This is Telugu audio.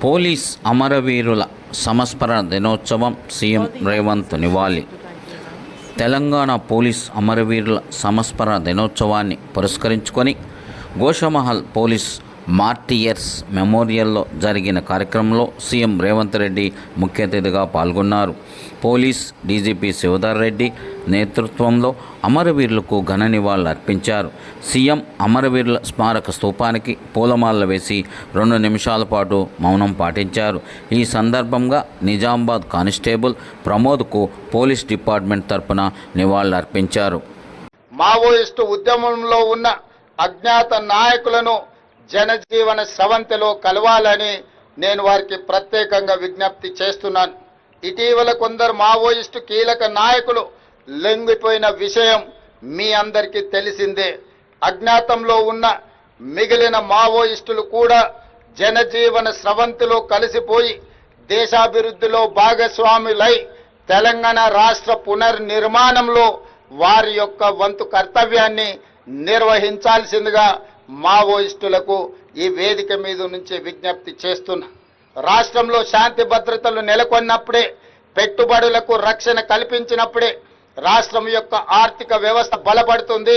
పోలీస్ అమరవీరుల సంస్మరణ దినోత్సవం సీఎం రేవంత్ నివాళి. తెలంగాణ పోలీస్ అమరవీరుల సంస్మరణ దినోత్సవాన్ని పురస్కరించుకొని గోషామహల్ పోలీస్ మార్టియర్స్ మెమోరియల్లో జరిగిన కార్యక్రమంలో సీఎం రేవంత్ రెడ్డి ముఖ్య అతిథిగా పాల్గొన్నారు. పోలీస్ డీజీపీ శివధర్ రెడ్డి నేతృత్వంలో అమరవీరులకు ఘన నివాళులు అర్పించారు. సీఎం అమరవీరుల స్మారక స్తూపానికి పూలమాలలు వేసి 2 నిమిషాల పాటు మౌనం పాటించారు. ఈ సందర్భంగా నిజామాబాద్ కానిస్టేబుల్ ప్రమోద్కు పోలీస్ డిపార్ట్మెంట్ తరపున నివాళులు అర్పించారు. మావోయిస్టు ఉద్యమంలో ఉన్న అజ్ఞాత నాయకులను జనజీవన స్రవంతిలో కలవాలని నేను వారికి ప్రత్యేకంగా విజ్ఞప్తి చేస్తున్నాను. ఇటీవల కొందరు మావోయిస్టు కీలక నాయకులు లొంగిపోయిన విషయం మీ అందరికీ తెలిసిందే. అజ్ఞాతంలో ఉన్న మిగిలిన మావోయిస్టులు కూడా జనజీవన స్రవంతిలో కలిసిపోయి దేశాభివృద్ధిలో భాగస్వాములై తెలంగాణ రాష్ట్ర పునర్నిర్మాణంలో వారి యొక్క వంతు కర్తవ్యాన్ని నిర్వహించాల్సిందిగా మావోయిస్టులకు ఈ వేదిక మీద నుంచి విజ్ఞప్తి చేస్తున్నా. రాష్ట్రంలో శాంతి భద్రతలు నెలకొన్నప్పుడే, పెట్టుబడులకు రక్షణ కల్పించినప్పుడే రాష్ట్రం యొక్క ఆర్థిక వ్యవస్థ బలపడుతుంది.